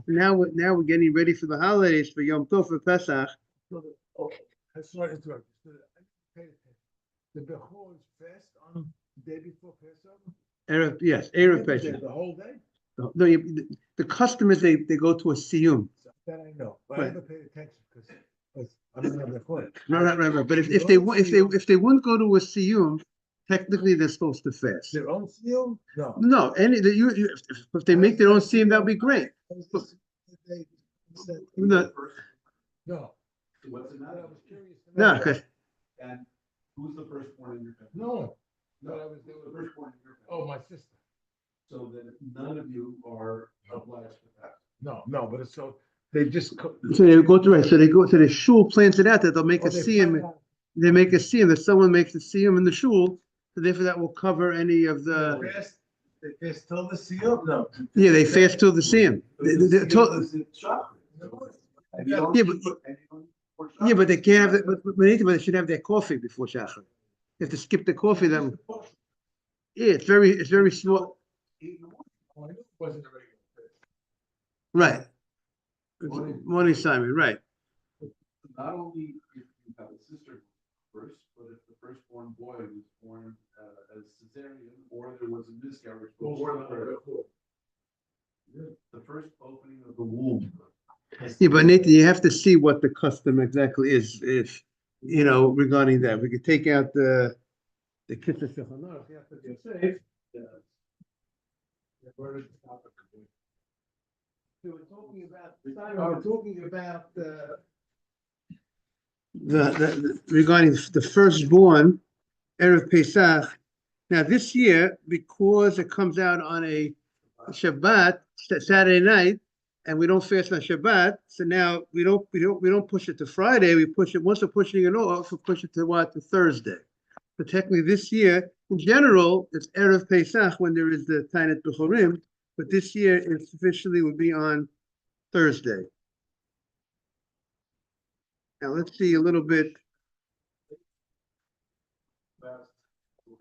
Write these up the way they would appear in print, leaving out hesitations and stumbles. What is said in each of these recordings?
Now we're getting ready for the holidays for Yom Tov for Pesach. Oh, I saw it interrupt. The Bechor is fast on the day before Pesach? Yes, Erev Pesach. The whole day? No, the customers, they go to a siyum. That I know, but Right. I never paid attention because I don't have the Bechor. Right. But if they wouldn't go to a siyum, technically they're supposed to fast. Their own seal? No. No, if they make their own siyum, that'd be great. No, No. What's the matter? I was curious to know. no, because And who's the firstborn in your family? No one. No, I was the firstborn in your family. Oh, my sister. So then none of you are obliged to that. No, but it's so, they just. so they go to So they go to the shul, plans it out that they'll make a Oh, they siyum. find out. They make a siyum that someone makes a siyum in the shul, so therefore that will cover any of the. They fast till the seal? No. Yeah, they fast till the siyum. Yeah, but they can't have that. But they should have their coffee before shachar. They have to skip the coffee. Then yeah, it's very small. Oh, I knew it wasn't a regular fast. Right. Morning, Simon. Right. Not only if you have a sister first, but if the firstborn boy was born as cesarean or there was a miscarriage before the first opening of the womb. Yeah, but Nathan, you have to see what the custom exactly is. If regarding that, we could take out the kitzur shulchan. You have to be safe. Where is the topic? So we're talking about the regarding the firstborn Erev Pesach. Now this year, because it comes out on a Shabbat, Saturday night, and we don't fast on Shabbat, so now we don't push it to Friday. We push it once we're pushing it off. We push it to what? To Thursday. But technically, this year, in general, it's Erev Pesach when there is the Tainet B'chorim. But this year, it officially would be on Thursday. Now let's see a little bit. After the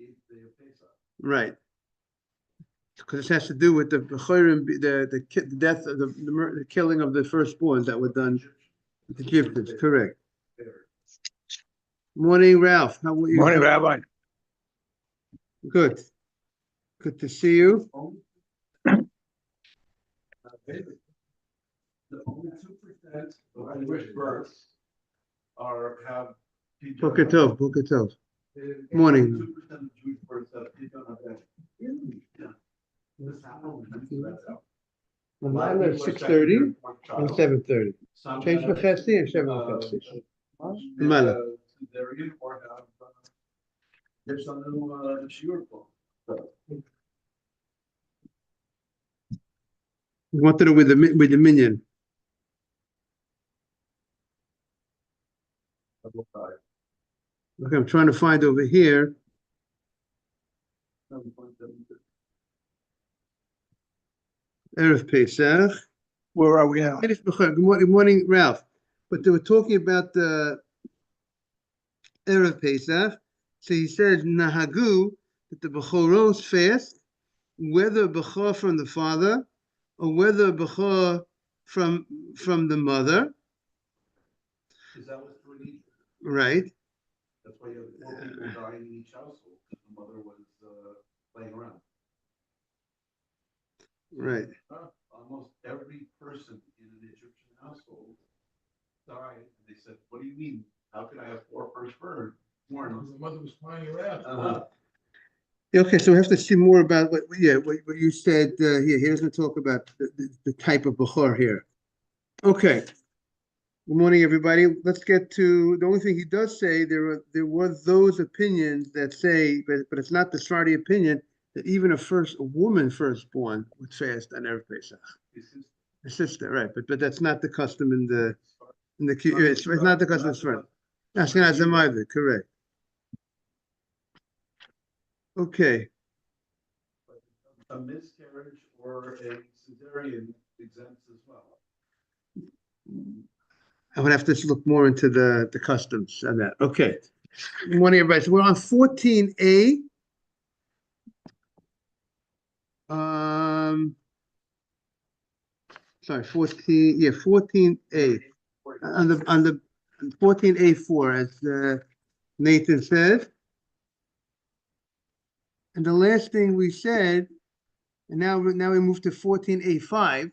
8th day of Pesach. Right. Because this has to do with the B'chorim, the death of the killing of the firstborns that were done with the Egyptians. Correct. Morning, Ralph. How are you? Morning, Rabbi. Good. Good to see you. The only 2% of Jewish births have Boker Tov, Boker Tov. Morning. 2% of Jewish births have pidyon havet. This happened. Mine is 6:30 and 7:30. Change the Chesed and 7:30. Mala. They're in or have there's some new shiur book. What to do with the minion? Okay, I'm trying to find over here. Erev Pesach. Where are we now? Good morning, Ralph. But they were talking about the Erev Pesach. So he says Nahagu that the Bechoros fast, whether Bechor from the father or whether Bechor from the mother. Because that was through Egypt. Right. That's why you have 4 people dying in each household. The mother was playing around. Right. Almost every person in an Egyptian household died. And they said, "What do you mean? How could I have 4 firstborn?" The mother was flying around. Okay, so we have to see more about what you said here. He doesn't talk about the type of Bechor here. Okay. Good morning, everybody. Let's get to the only thing he does say. There were those opinions that say, but it's not the Sephardi opinion that even a woman firstborn would fast on Erev Pesach. A sister, right? But that's not the custom in the it's not the custom in Sephardi. Ashkenazim either, correct? Okay. A miscarriage or a cesarean exempts as well. I would have to look more into the customs on that. Okay. Good morning, everybody. So we're on 14A. sorry, 14, yeah, 14A. On the 14A4, as Nathan said. And the last thing we said, and now we move to 14A5.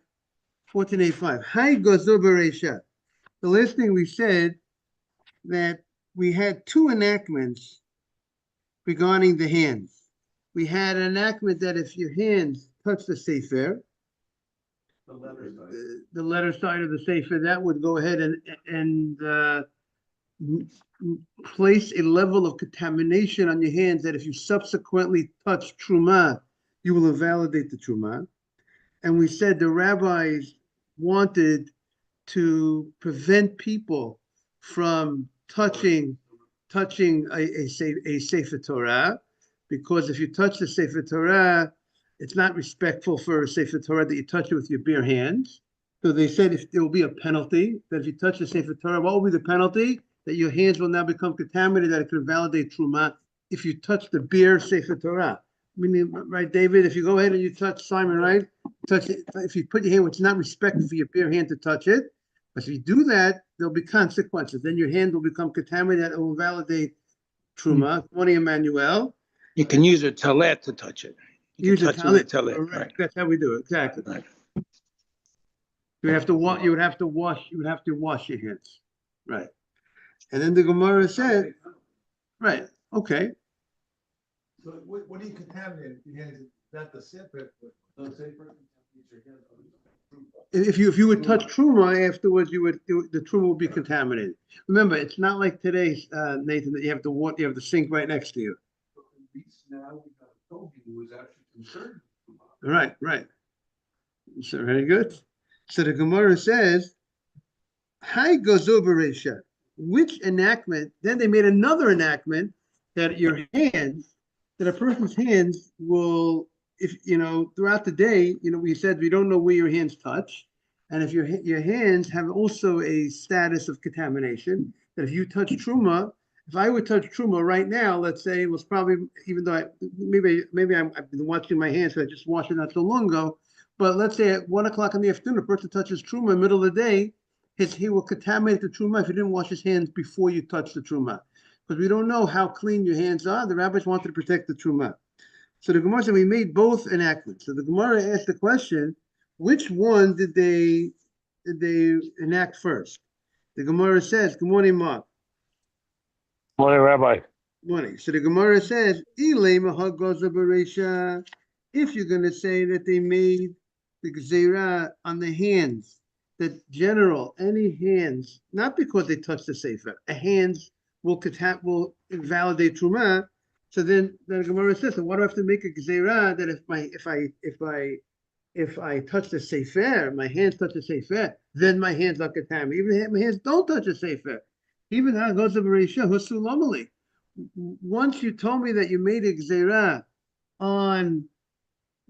14A5. Hi Gozo Beresha. The last thing we said that we had two enactments regarding the hands. We had an enactment that if your hands touch the Sefer, the letter side of the Sefer, that would go ahead and place a level of contamination on your hands that if you subsequently touch Truma, you will invalidate the Truma. And we said the rabbis wanted to prevent people from touching a Sefer Torah, because if you touch the Sefer Torah, it's not respectful for a Sefer Torah that you touch it with your bare hands. So they said if there will be a penalty, that if you touch the Sefer Torah, what will be the penalty? That your hands will now become contaminated, that it could validate Truma if you touch the bare Sefer Torah. Meaning, right, David, if you go ahead and you touch Simon, right? Touch it, if you put your hand, it's not respectful for your bare hand to touch it. But if you do that, there'll be consequences. Then your hand will become contaminated. It will validate Truma. Morning, Emmanuel. You can use a talet to touch it. You Use can a touch it with talent. a talet, Correct. right. That's how we do it. Exactly. Right. You would have to wash. You would have to wash your hands. Right. And then the Gemara said, right. Okay. So what do you contaminate? You had not the separate, but The Sefer contaminates your hands. If you would touch Truma afterwards, the Truma would be contaminated. Remember, it's not like today, Nathan, that you have the sink right next to you. But at least now we got a Toby who was actually concerned. Right. So very good. So the Gemara says, Hi Gozo Beresha. Which enactment? Then they made another enactment that your hands, that a person's hands will, if throughout the day, we said we don't know where your hands touch, and if your hands have also a status of contamination, that if you touch Truma, if I would touch Truma right now, let's say it was probably, even though I've been watching my hands, so I just washed it not so long ago, but let's say at 1 o'clock in the afternoon, a person touches Truma in the middle of the day, he will contaminate the Truma if he didn't wash his hands before you touch the Truma. Because we don't know how clean your hands are. The rabbis wanted to protect the Truma. So the Gemara said we made both enactments. So the Gemara asked the question, which one did they enact first? The Gemara says, good morning, Mark. Morning, Rabbi. Good morning. So the Gemara says, if you're going to say that they made the Gzeirah on the hands, that any hands, not because they touch the Sefer, hands will invalidate Truma. So then the Gemara says, so why do I have to make a Gzeirah that if I touch the Sefer, my hands touch the Sefer, then my hands are contaminated. Even if my hands don't touch the Sefer. Even how goes the Bereisha, Husulamali. Once you told me that you made a Gzeirah on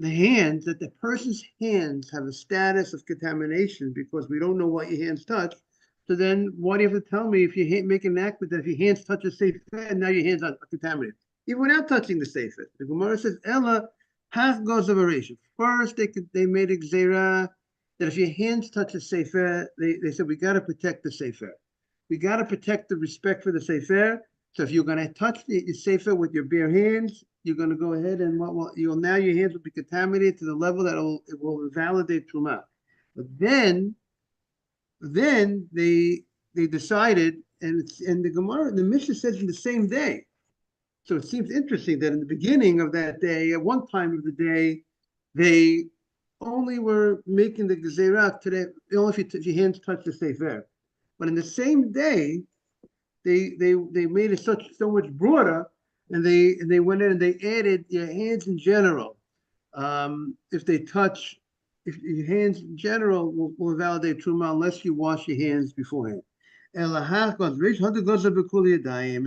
the hands, that the person's hands have a status of contamination because we don't know what your hands touch. So then why do you have to tell me if you make an act that if your hands touch the Sefer, and now your hands are contaminated? Even without touching the Sefer. The Gemara says, Ella, half goes of oration. First, they made a Gzeirah that if your hands touch the Sefer, they said, we got to protect the Sefer. We got to protect the respect for the Sefer. So if you're going to touch the Sefer with your bare hands, you're going to go ahead and now your hands will be contaminated to the level that it will invalidate Truma. But then they decided, and the Gemara, the Mishnah says in the same day. So it seems interesting that in the beginning of that day, at one time of the day, they only were making the Gezerah today, only if your hands touch the Sefer. But in the same day, they made it so much broader, and they went in and they added your hands in general. If your hands in general will invalidate Truma unless you wash your hands beforehand. And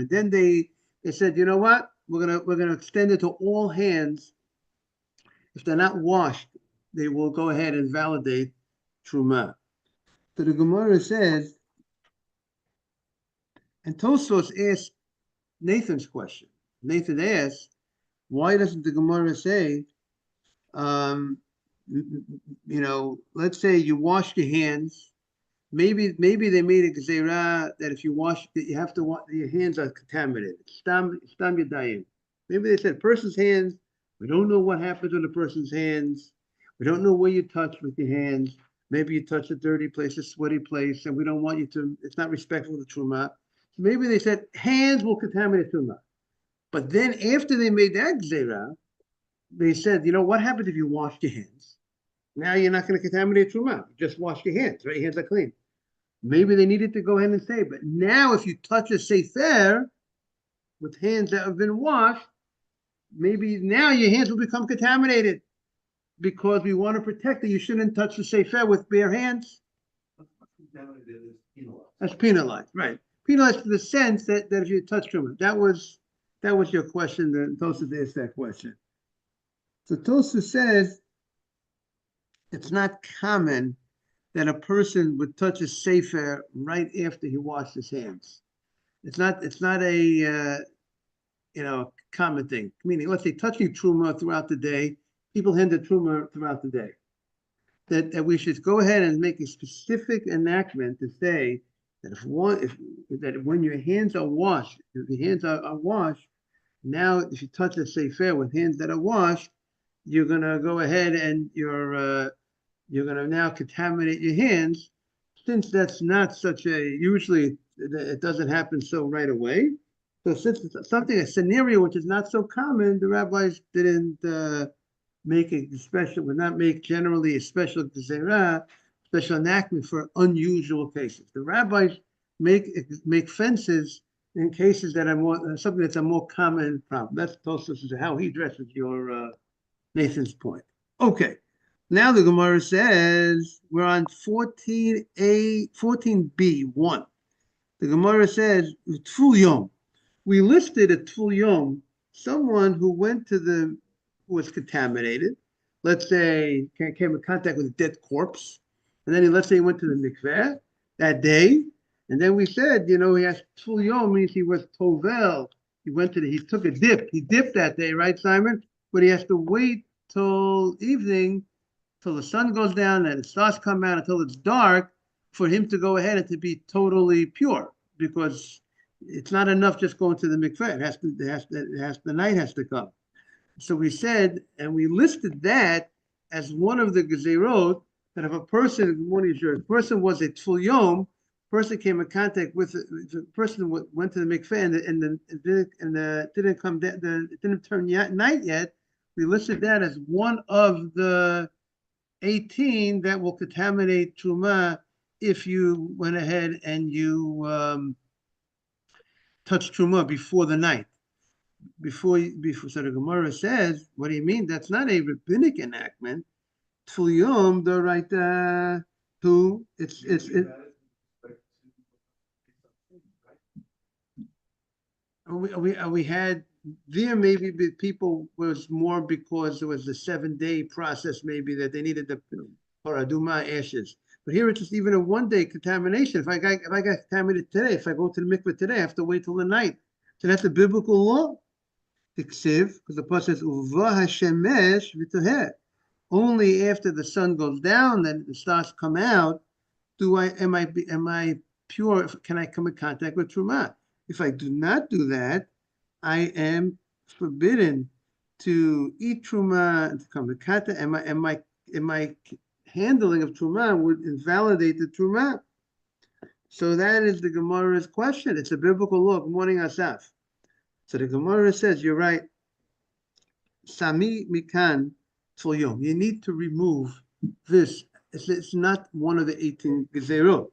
then they said, you know what? We're gonna extend it to all hands. If they're not washed, they will go ahead and validate Truma. So the Gemara says, and Tosfos asked Nathan's question. Nathan asked, why doesn't the Gemara say, let's say you washed your hands. Maybe they made a gzeira that if you wash, that you have to wash, your hands are contaminated. Stam yadayim. Maybe they said person's hands. We don't know what happens with a person's hands. We don't know where you touch with your hands. Maybe you touch a dirty place, a sweaty place, and we don't want you to. It's not respectful to truma. So maybe they said hands will contaminate truma. But then after they made that gzeira, they said, what happens if you wash your hands? Now you're not going to contaminate truma. Just wash your hands, right? Your hands are clean. Maybe they needed to go ahead and say, but now if you touch a sefer with hands that have been washed, maybe now your hands will become contaminated because we want to protect that you shouldn't touch the sefer with bare hands. Contaminated is penalized. That's penalized, right? Penalized in the sense that if you touch truma, that was your question. Then Tosfos asked that question. So Tosfos says it's not common that a person would touch a sefer right after he washed his hands. It's not a common thing. Meaning, let's say touching truma throughout the day, people hand the truma throughout the day. That we should go ahead and make a specific enactment to say that that when your hands are washed, if your hands are washed, now if you touch a sefer with hands that are washed, you're gonna go ahead and you're gonna now contaminate your hands. Since that's not usually it doesn't happen so right away. So since it's a scenario which is not so common, the rabbis didn't would not make generally a special gzeira, special enactment for unusual cases. The rabbis make fences in cases that are something that's a more common problem. That's Tosfos how he addresses your Nathan's point. Okay. Now the Gemara says we're on 14b1. The Gemara says Tful Yom. We listed a Tful Yom, someone who was contaminated. Let's say came in contact with a dead corpse, and then let's say he went to the mikveh that day, and then we said he has Tful Yom means he was tovel. He took a dip. He dipped that day, right, Simon? But he has to wait till evening, till the sun goes down and the stars come out, until it's dark, for him to go ahead and to be totally pure, because it's not enough just going to the mikveh. The night has to come. So we said, and we listed that as one of the gezerot, that if a person was a Tful Yom, person came in contact with the person went to the mikveh and didn't come down, it didn't turn night yet. We listed that as one of the 18 that will contaminate truma if you went ahead and you touched truma before the night. Before. So the Gemara says, what do you mean? That's not a rabbinic enactment. Tful Yom, the right who we had there maybe people was more because it was a 7-day process maybe that they needed the paraduma ashes. But here it's just even a 1-day contamination. If I got contaminated today, if I go to the mikveh today, I have to wait till the night. So that's a biblical law. Because the pasuk says uva hashemesh v'toher. Only after the sun goes down, then the stars come out. Am I pure? Can I come in contact with truma? If I do not do that, I am forbidden to eat truma and to come in contact. And my handling of truma would invalidate the truma. So that is the Gemara's question. It's a biblical law. Good morning, Asaf. So the Gemara says, you're right. Sami mikan tful yom. You need to remove this. It's not one of the 18 gezerot.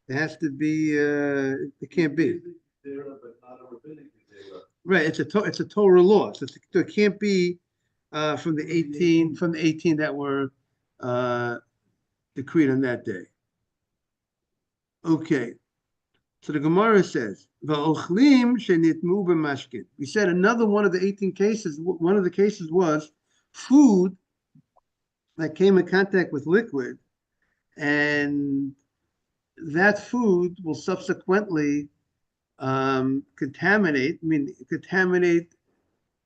It has to be. It can't be. But not a rabbinic gezerah. Right. It's a Torah law. So it can't be from the 18 that were decreed on that day. Okay. So the Gemara says, "Va'ochlim shenitmu b'mashkin." We said another one of the 18 cases. One of the cases was food that came in contact with liquid, and that food will subsequently contaminate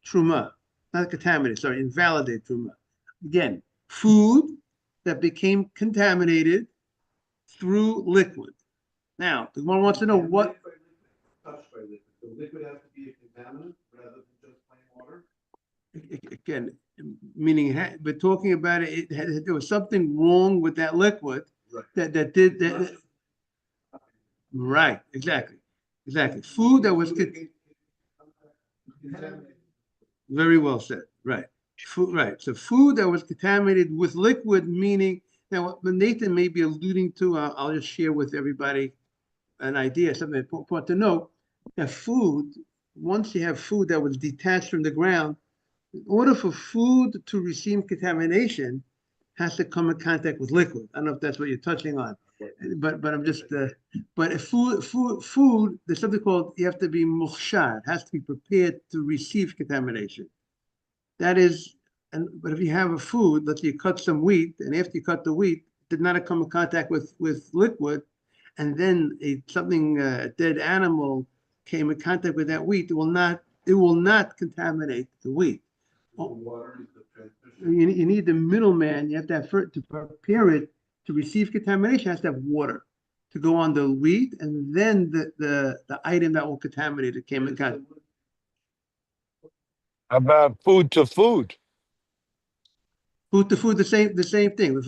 truma. Not contaminate. Sorry, invalidate truma. Again, food that became contaminated through liquid. Now, the one wants to know what, Touched by liquid. The liquid has to be a contaminant rather than just plain water. again, meaning we're talking about there was something wrong with that liquid Right. that did that. Right, exactly. Food that was very well said. Right. Food, right. So food that was contaminated with liquid, meaning now what Nathan may be alluding to, I'll just share with everybody an idea, something important to know. That food, once you have food that was detached from the ground, in order for food to receive contamination, has to come in contact with liquid. I don't know if that's what you're touching on, but I'm just. But if food, there's something called you have to be mukhshar. It has to be prepared to receive contamination. That is, but if you have a food, let's say you cut some wheat, and after you cut the wheat, it did not come in contact with liquid, and then a dead animal came in contact with that wheat, it will not contaminate the wheat. Water is the transmission. You need the middleman. You have to have to prepare it to receive contamination. It has to have water to go on the wheat, and then the item that will contaminate it came in contact. How about food to food? Food to food, the same thing. If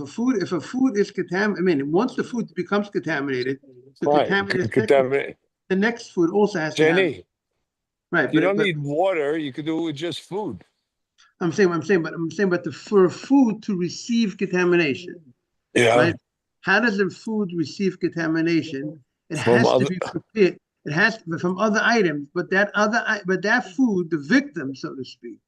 a food is contaminated, I mean, once the food becomes contaminated, the Right, contaminated, the next food also has to have. Jenny, Right, you don't need water. You could do it with just food. I'm saying, but for food to receive contamination, Yeah. right? How does the food receive contamination? It From has other- to be prepared. It has to be from other items, but that food, the victim, so to speak,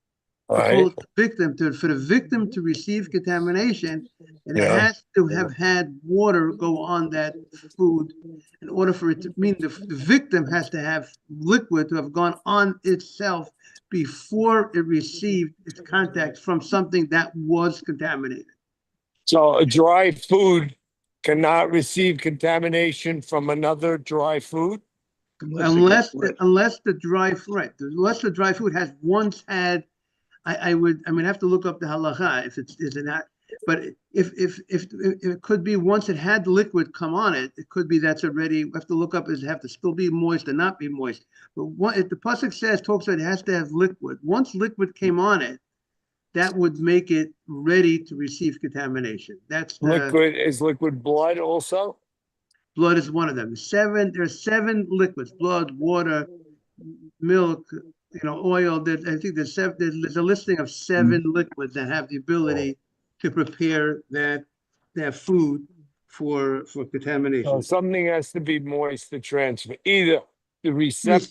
we call Right. it the victim. For the victim to receive contamination, it Yeah. has to have had water go on that food in order for it to mean the victim has to have liquid to have gone on itself before it received its contact from something that was contaminated. So a dry food cannot receive contamination from another dry food? Unless the dry food has once had, I mean, I have to look up the halacha if is it not, but if it could be once it had liquid come on it, it could be that's already, we have to look up, is it have to still be moist or not be moist. But if the pasuk talks about it has to have liquid, once liquid came on it, that would make it ready to receive contamination. That's Liquid blood also? blood is one of them. There's seven liquids: blood, water, milk, oil. I think there's a listing of seven liquids that have the ability to prepare that food for contamination. So something has to be moist to transfer. Either the receiver.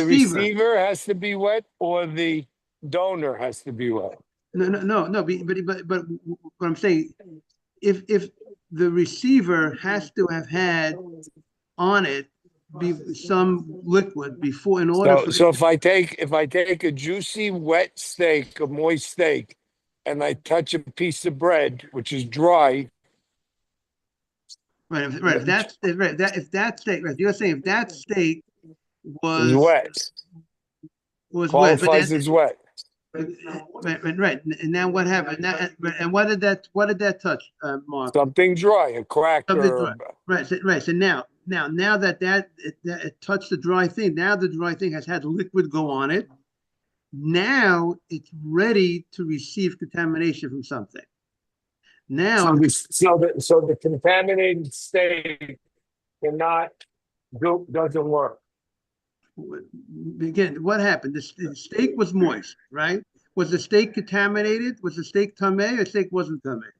receiver has to be wet or the donor has to be wet. No. But what I'm saying, if the receiver has to have had on it some liquid before in order for So if I take a juicy wet steak, a moist steak, and I touch a piece of bread which is dry. Right. If that steak, right? You're saying if that steak Is wet. Was qualifies as wet. Right. And now what happened? And what did that touch, Mark? Something dry, a cracker. Something dry. Right. So now that it touched the dry thing, now the dry thing has had liquid go on it. Now it's ready to receive contamination from something. Now, so the contaminated steak doesn't work. Again, what happened? The steak was moist, right? Was the steak contaminated? Was the steak tameh or the steak wasn't tameh?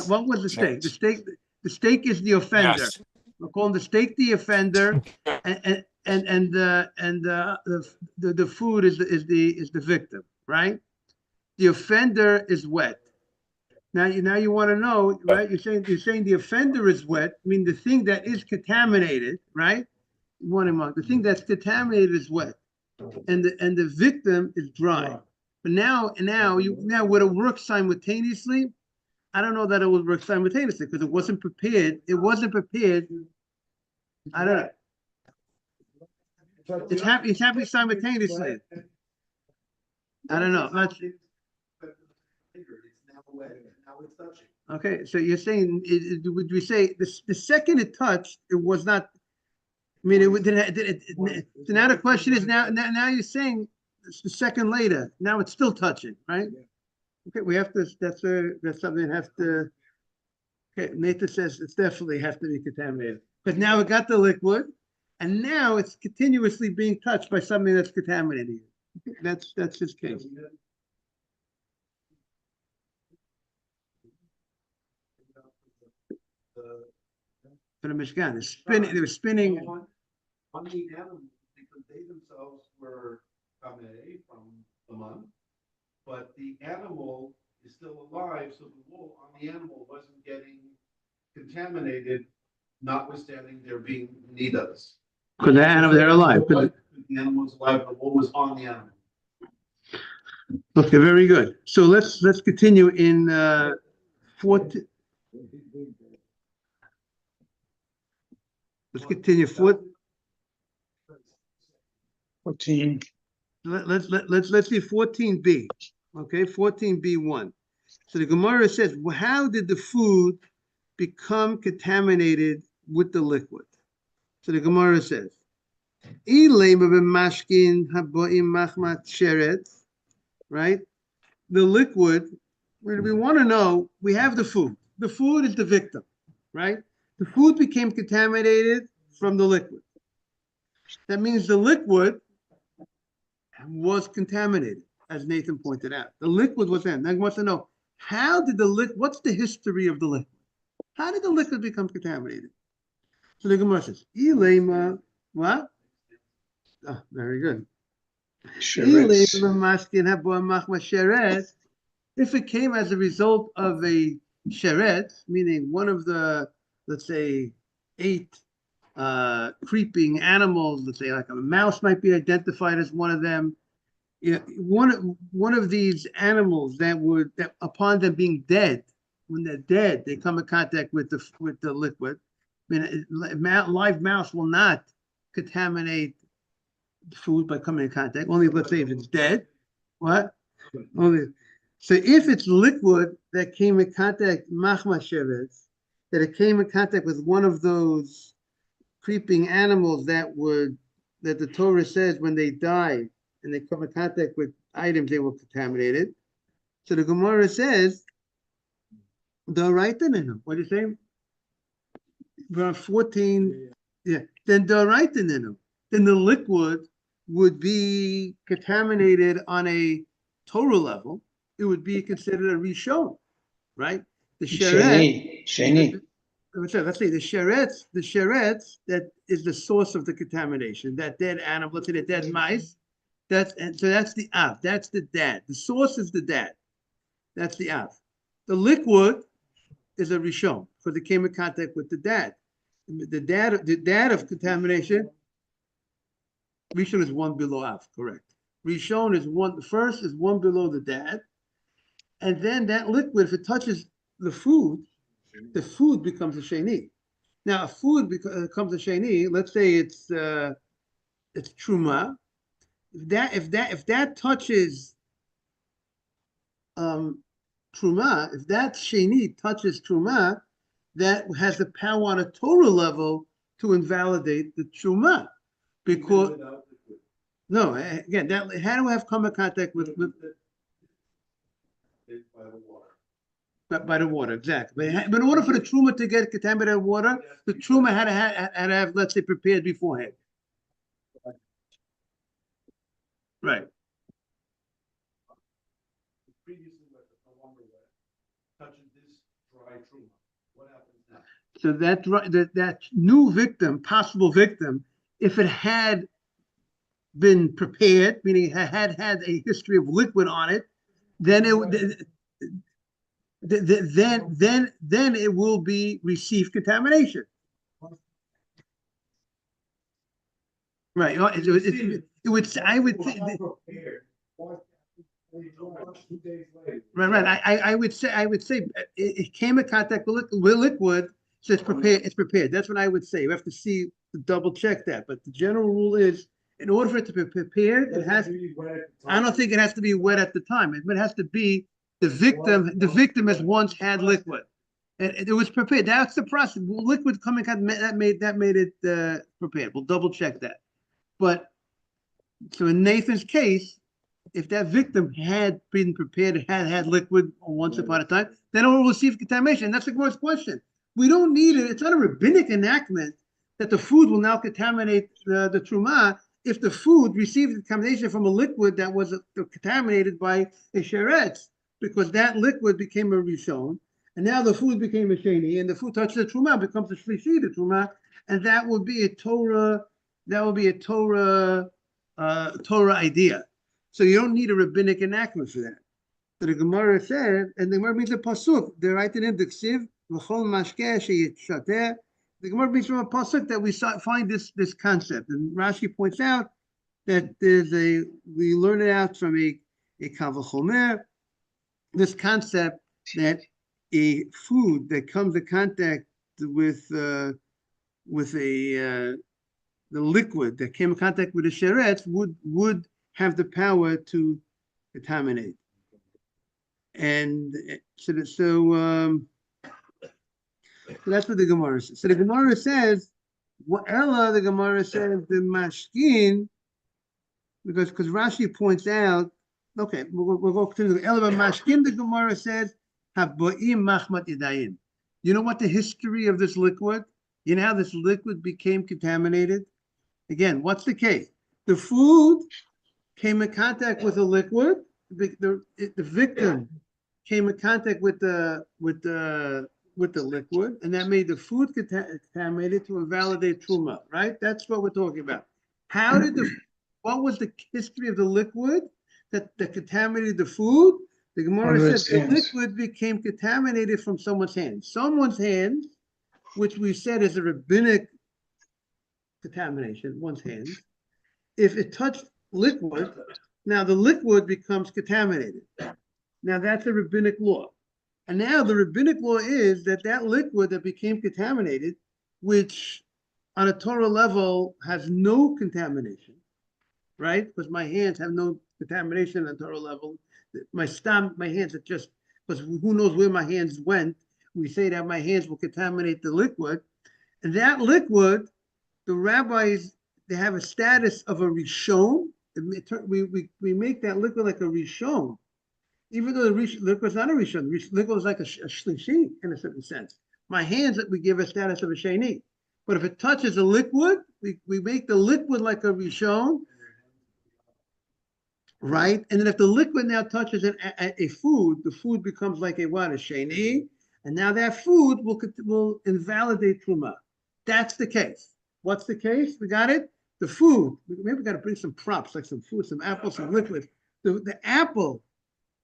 What was the steak? The steak is the offender. Yes. We're calling the steak the offender, and the food is the victim, right? The offender is wet. Now you want to know, right? You're saying the offender is wet. I mean the thing that is contaminated, right? The thing that's contaminated is wet, and the victim is dry. But now would it work simultaneously? I don't know that it would work simultaneously because it wasn't prepared. I don't know. It's happening simultaneously. I don't know. Let's, But later, it's now wet, and now it's touching. okay, so you're saying, would we say the second it touched, it was not, I mean, so now the question is, now you're saying it's the second later, now it's still touching, right? Okay, we have to, that's something that have to, okay, Nathan says it's definitely have to be contaminated. Because now it got the liquid, and now it's continuously being touched by something that's contaminating it. That's his case. For the Mishkan, they were spinning. On the animals, because they themselves were kameh from the month, but the animal is still alive, so the wool on the animal wasn't getting contaminated, notwithstanding there being nidas. Because the animal, they're alive. The animal was alive, the wool was on the animal. Okay, very good. So let's continue in 14. Let's continue 14. 14. Let's see 14b. Okay, 14b1. So the Gemara says, well, how did the food become contaminated with the liquid? So the Gemara says, right? The liquid, we want to know, we have the food. The food is the victim, right? The food became contaminated from the liquid. That means the liquid was contaminated, as Nathan pointed out. The liquid was in. Now he wants to know, how did the liquid, what's the history of the liquid? How did the liquid become contaminated? So the Gemara says, Ilema, what? Oh, very good. Sheretz. If it came as a result of a sheret, meaning one of the, let's say, 8 creeping animals, let's say like a mouse might be identified as one of them. Yeah, one of these animals that upon them being dead, when they're dead, they come in contact with the liquid. I mean, live mouse will not contaminate food by coming in contact. Only, let's say, if it's dead. What? Only. So if it's liquid that came in contact, machma sheretz, that it came in contact with one of those creeping animals that the Torah says when they die and they come in contact with items, they were contaminated. So the Gemara says, Doraita, what do you say? Around 14, yeah. Then Doraita, then the liquid would be contaminated on a Torah level. It would be considered a rishon, right? The sheret. Sheni. Let's say the sheret that is the source of the contamination. That dead animal, let's say the dead mice. So that's the av. That's the dad. The source is the dad. That's the av. The liquid is a rishon because it came in contact with the dad. The dad of contamination. Rishon is one below av, correct. Rishon is one. The first is one below the dad, and then that liquid, if it touches the food becomes a sheni. Now, a food becomes a sheni. Let's say it's truma. If that touches truma, if that sheni touches truma, that has the power on a Torah level to invalidate the truma, because no, again, that it had to have come in contact with By the water. by the water, exactly. But in order for the truma to get contaminated water, the truma had to have, let's say, prepared beforehand. Right. Previously, no longer wet, touching this dry truma. What happens now? So that new victim, possible victim, if it had been prepared, meaning it had a history of liquid on it, then then it will be receive contamination. Right. It would. I would think. Right. I would say it came in contact with liquid, so it's prepared. It's prepared. That's what I would say. You have to see to double check that. But the general rule is in order for it to be prepared, it has, I don't think it has to be wet at the time. It has to be the victim has once had liquid. And it was prepared. That's the process. Liquid coming out, that made it prepared. We'll double check that. But so in Nathan's case, if that victim had been prepared, had liquid once upon a time, then it will receive contamination. And that's the Gemara's question. We don't need it. It's not a rabbinic enactment that the food will now contaminate the truma if the food received contamination from a liquid that was contaminated by a sheretz, because that liquid became a rishon, and now the food became a sheni, and the food touches the truma, becomes a shlishi, the truma, and that would be a Torah. That would be a Torah idea. So you don't need a rabbinic enactment for that. So the Gemara said, and the Gemara means a pasuk. They write it in the ksiv v'chol mashkeh sheyitshoteh. The Gemara means from a pasuk that we find this concept, and Rashi points out that we learn it out from a kal v'chomer, this concept that a food that comes in contact with the liquid that came in contact with the sheretz would have the power to contaminate. And so that's what the Gemara says. So the Gemara says, what Ella, the Gemara says, the mashkin, because Rashi points out, okay, we'll go to the Ella mashkin, the Gemara says, Haba'im machmat idayim. You know what the history of this liquid? You know how this liquid became contaminated? Again, what's the case? The food came in contact with a liquid. The victim came in contact with the liquid, and that made the food contaminated to invalidate truma. Right? That's what we're talking about. What was the history of the liquid that contaminated the food? The Gemara says the liquid became contaminated from someone's hands. Someone's hands, which we said is a rabbinic contamination, one's hands. If it touched liquid, now the liquid becomes contaminated. Now that's a rabbinic law. And now the rabbinic law is that liquid that became contaminated, which on a Torah level has no contamination, right? Because my hands have no contamination on a Torah level. My hands are just, because who knows where my hands went. We say that my hands will contaminate the liquid. And that liquid, the rabbis, they have a status of a rishon. We make that liquid like a rishon, even though the liquid is not a rishon. Liquid is like a shlishi in a certain sense. My hands, we give a status of a sheni. But if it touches a liquid, we make the liquid like a rishon, right? And then if the liquid now touches a food, the food becomes like a what? A sheni. And now that food will invalidate truma. That's the case. What's the case? We got it? The food. Maybe we got to bring some props, like some food, some apples, some liquids. The apple,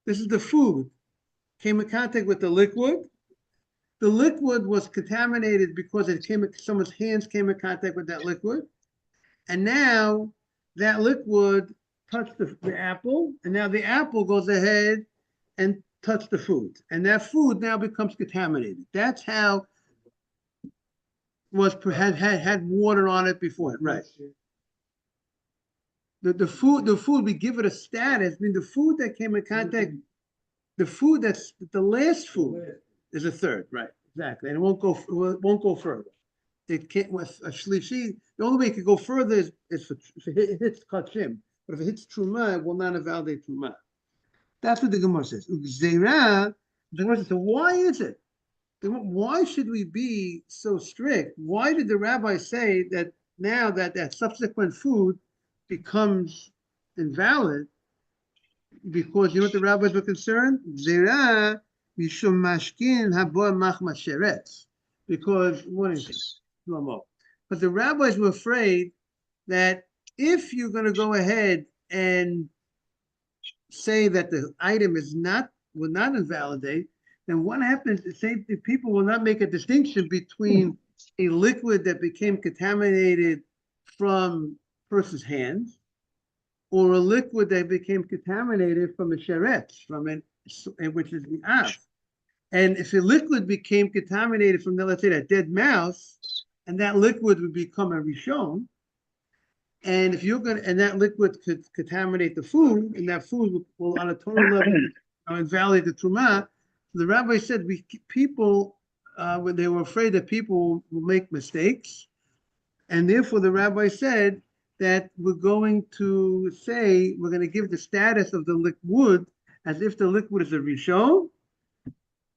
this is the food, came in contact with the liquid. The liquid was contaminated because someone's hands came in contact with that liquid. And now that liquid touched the apple, and now the apple goes ahead and touched the food. And that food now becomes contaminated. That's how had water on it before it, right? The food, we give it a status. I mean, the food that came in contact, the food that's the last food is a third, right? Exactly, and it won't go further. It can't with a shlishi. The only way it could go further is if it hits kachim, but if it hits truma, it will not invalidate truma. That's what the Gemara says. The Gemara says, so why is it? Why should we be so strict? Why did the rabbi say that now that subsequent food becomes invalid? Because you know what the rabbis were concerned? Zera mishum mashkin habo machma sheretz. Because what is it? But the rabbis were afraid that if you're going to go ahead and say that the item will not invalidate, then what happens is people will not make a distinction between a liquid that became contaminated from a person's hands or a liquid that became contaminated from a sheretz, which is the av. And if a liquid became contaminated from, let's say, that dead mouse, and that liquid would become a rishon, And if you're gonna, and that liquid could contaminate the food, and that food will on a total level, invalidate the truma. The rabbi said people, when they were afraid that people will make mistakes, and therefore the rabbi said that we're going to give the status of the liquid as if the liquid is a rishon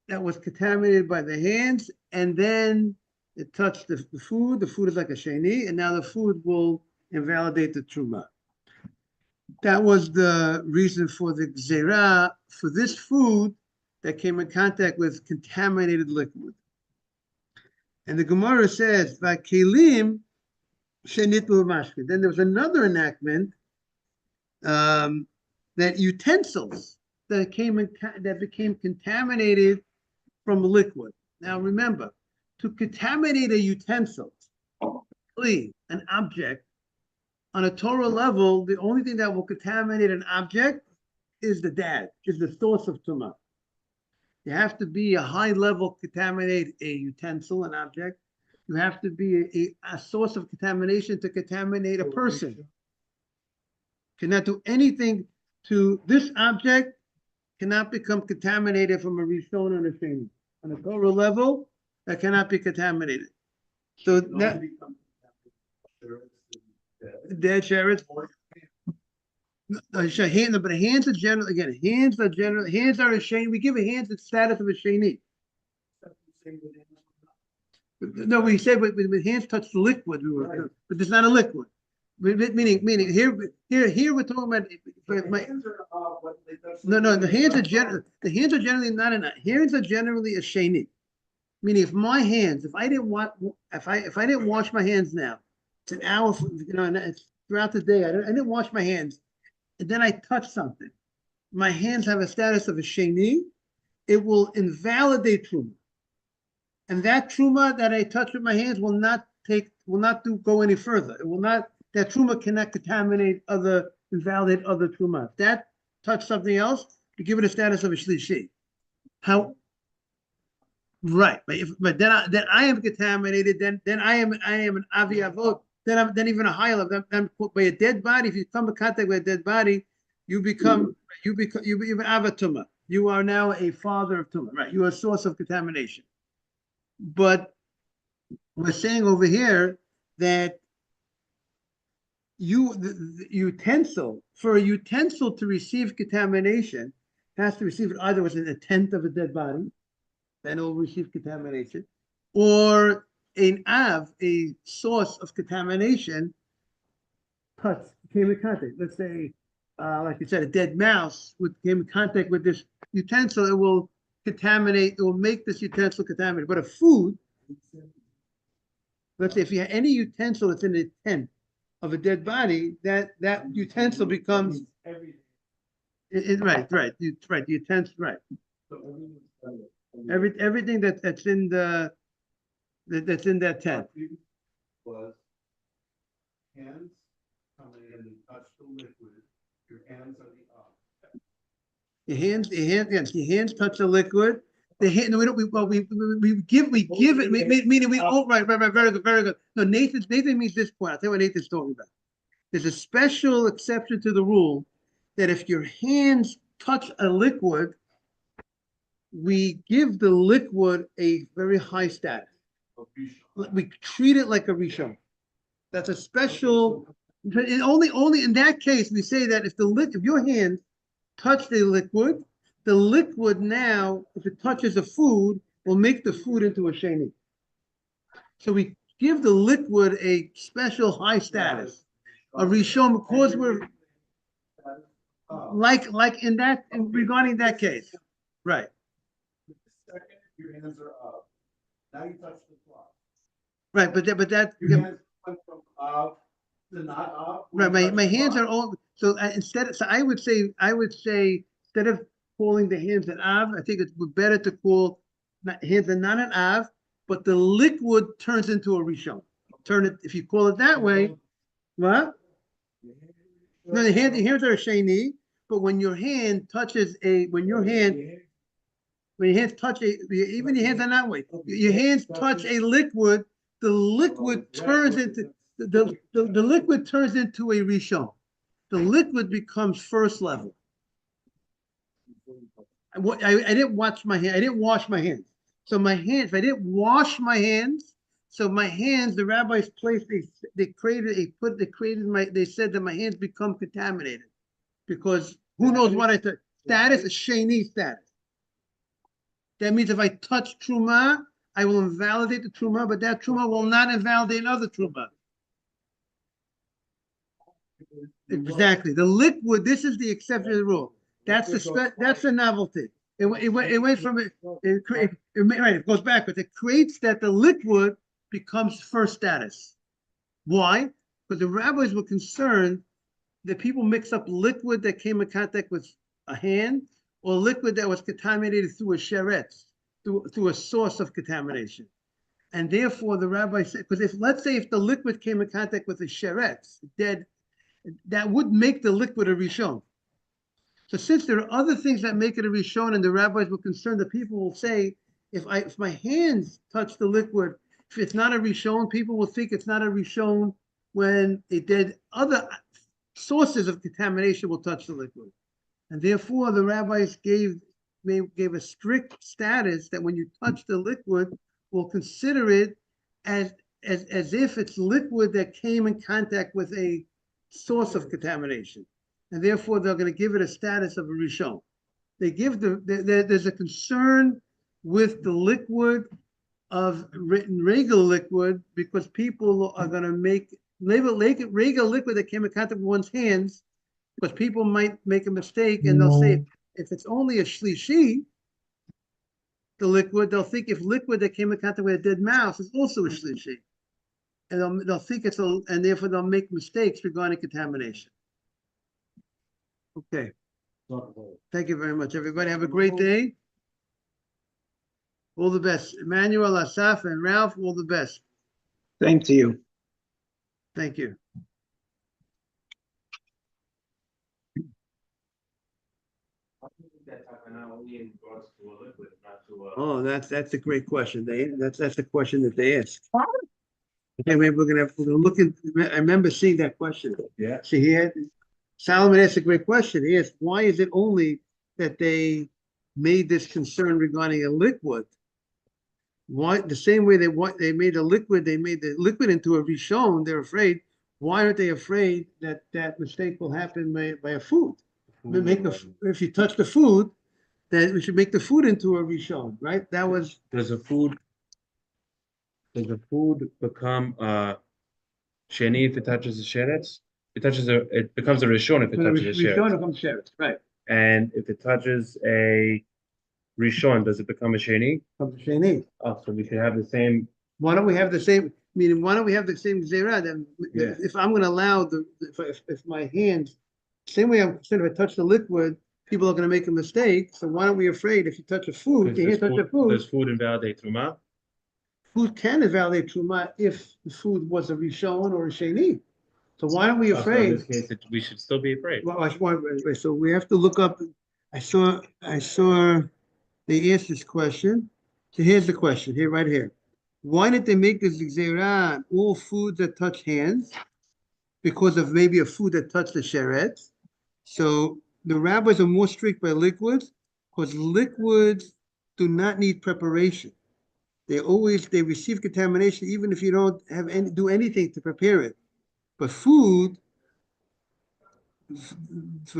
that was contaminated by the hands, and then it touched the food. The food is like a sheni, and now the food will invalidate the truma. That was the reason for the gzera for this food that came in contact with contaminated liquid. And the Gemara says, "Vakelim shenitu mashke." Then there was another enactment that utensils that became contaminated from liquid. Now remember, to contaminate a utensil, an object, on a Torah level, the only thing that will contaminate an object is the source of tumah. You have to be a high level contaminate a utensil, an object. You have to be a source of contamination to contaminate a person. Cannot do anything to this object, cannot become contaminated from a rishon and a sheni. On a Torah level, that cannot be contaminated. So that dead sheretz. But hands are generally, hands are a sheni. We give a hands the status of a sheni. No, we said with hands touch the liquid, but it's not a liquid. Meaning here we're talking about. No, the hands are generally not enough. Hands are generally a sheni. Meaning, if my hands, if I didn't wash my hands now, it's an hour, it's throughout the day. I didn't wash my hands, and then I touch something. My hands have a status of a sheni. It will invalidate truma, and that truma that I touch with my hands will not go any further. It will not. That truma cannot contaminate invalidate other truma. If that touch something else, you give it a status of a shlishi. How? Right, but then I am contaminated. Then I am an avi avot. Then even a higher level. Then by a dead body, if you come in contact with a dead body, you become an avatuma. You are now a father of tumah. Right, you are a source of contamination. But we're saying over here that the utensil for a utensil to receive contamination has to receive it either with a tenth of a dead body. Then it will receive contamination, or a source of contamination came in contact. Let's say, like you said, a dead mouse came in contact with this utensil. It will contaminate. It will make this utensil contaminated. But a food, let's say, if you have any utensil that's in a tent of a dead body, that utensil becomes right. The utensil, right. Everything that's in that tent was hands coming in and touch the liquid. Your hands are the object. Your hands touch the liquid. The hand, we give it. Meaning we. Oh, right. Very good. No, Nathan means this point. I'll tell you what Nathan's talking about. There's a special exception to the rule that if your hands touch a liquid, we give the liquid a very high status. We treat it like a rishon. That's a special. And only in that case we say that if your hands touch the liquid now, if it touches a food, will make the food into a sheni. So we give the liquid a special high status, a rishon, because we're like regarding that case, right? Second, your hands are up. Now you touch the cloth. Right, but that Your hands went from up to not up. right. My hands are all so I would say instead of calling the hands an av, I think it's better to call hands are not an av, but the liquid turns into a rishon. Turn it if you call it that way. What? No, the hands are a sheni, but when your hand touches when your hands touch even your hands are not way. Your hands touch a liquid, the liquid turns into the liquid turns into a rishon. The liquid becomes first level. I didn't wash my hand. I didn't wash my hands. So my hands, if I didn't wash my hands, so my hands, the rabbis placed they said that my hands become contaminated because who knows what I took. Status, a sheni status. That means if I touch truma, I will invalidate the truma, but that truma will not invalidate another truma. Exactly. The liquid, this is the exception to the rule. That's the novelty. It went from it goes backwards. It creates that the liquid becomes first status. Why? Because the rabbis were concerned that people mix up liquid that came in contact with a hand or liquid that was contaminated through a sheretz, through a source of contamination. And therefore the rabbi said, because let's say if the liquid came in contact with a sheretz, dead, that would make the liquid a rishon. So since there are other things that make it a rishon, and the rabbis were concerned that people will say, if my hands touch the liquid, if it's not a rishon, people will think it's not a rishon when it did other sources of contamination will touch the liquid. And therefore the rabbis gave a strict status that when you touch the liquid, we'll consider it as if it's liquid that came in contact with a source of contamination. And therefore they're going to give it a status of a rishon. They give there's a concern with the liquid of regular liquid because people are going to make regular liquid that came in contact with one's hands, because people might make a mistake and they'll say if it's only a shlishi, the liquid, they'll think if liquid that came in contact with a dead mouse is also a shlishi, and they'll think and therefore they'll make mistakes regarding contamination. Okay. Thank you very much, everybody. Have a great day. All the best. Emmanuel, Asaf, and Ralph, all the best. Same to you. Thank you. Oh, that's a great question. That's a question that they asked. Okay, maybe we're gonna look at. I remember seeing that question. Yeah. See, Solomon asked a great question. He asked, why is it only that they made this concern regarding a liquid? Why the same way they made the liquid into a rishon? They're afraid. Why aren't they afraid that that mistake will happen by a food? If you touch the food, then we should make the food into a rishon, right? That was. Does the food become sheni if it touches the sheretz? It becomes a rishon if it touches the Rishon sheretz. becomes sheretz, right? And if it touches a rishon, does it become a sheni? Becomes sheni. Oh, so we should have the same. Why don't we have the same? Meaning, why don't we have the same zera? Then, Yeah. if I'm going to allow if my hands, same way I'm concerned if I touch the liquid, people are going to make a mistake. So why aren't we afraid if you touch a food, you can't touch the food? Does food invalidate truma? Food can invalidate truma if the food was a rishon or a sheni. So why aren't we afraid? So in this case, we should still be afraid. Well, so we have to look up. I saw they asked this question. So here's the question here, right here. Why did they make this gzeira on all foods that touch hands? Because of maybe a food that touched the sheretz. So the rabbis are more strict by liquids because liquids do not need preparation. They receive contamination even if you don't do anything to prepare it. But for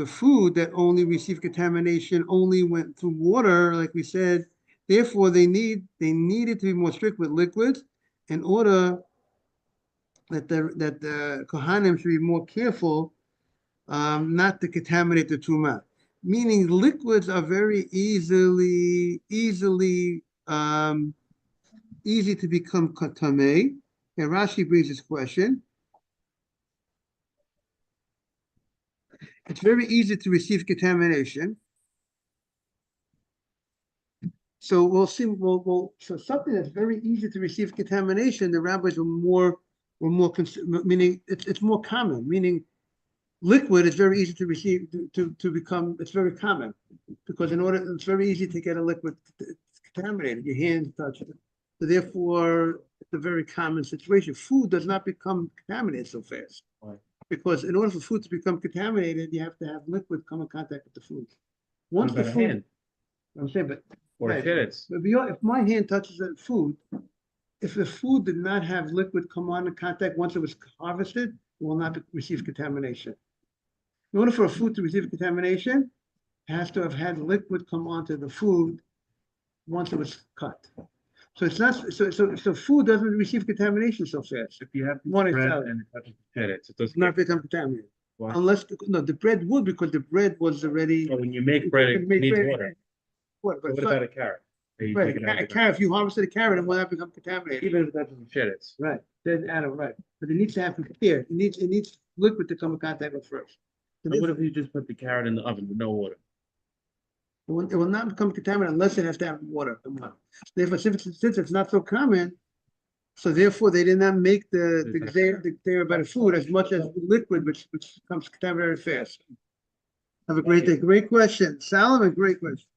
food that only receive contamination only went through water, like we said, therefore they needed to be more strict with liquids in order that the Kohanim should be more careful not to contaminate the Truma. Meaning liquids are very easy to become tamei. And Rashi brings this question. It's very easy to receive contamination. So we'll see. So something that's very easy to receive contamination, the rabbis were more meaning it's more common. Meaning, liquid is very easy to receive to become. It's very common because it's very easy to get a liquid contaminated. Your hands touch it. So therefore, a very common situation. Food does not become contaminated so fast. Why? Because in order for food to become contaminated, you have to have liquid come in contact with the food. What Once the about a food, hand I'm saying, but or right. sheretz? if my hand touches the food, if the food did not have liquid come on in contact once it was harvested, it will not receive contamination. In order for a food to receive contamination, it has to have had liquid come onto the food once it was cut. So it's not, so food doesn't receive contamination so fast. If you have One is bread salad. and it touches the sheretz, it doesn't. Not become contaminated. Why? Unless, no, the bread would, because the bread was already. But when you make bread, it Make needs bread- water. What, So but what about a carrot? That you right, take it out a of the carrot, if you harvested a carrot, it will not become contaminated. Even if it touches the sheretz. Right, then Adam, right, but it needs to happen here, it needs liquid to come in contact with first. But what if you just put the carrot in the oven with no water? It will not become contaminated unless it has to have water. Therefore, since it's not so common, so therefore they did not make the Xer about food as much as liquid, which becomes contaminated fast. Have a great day. Great question. Solomon, great question.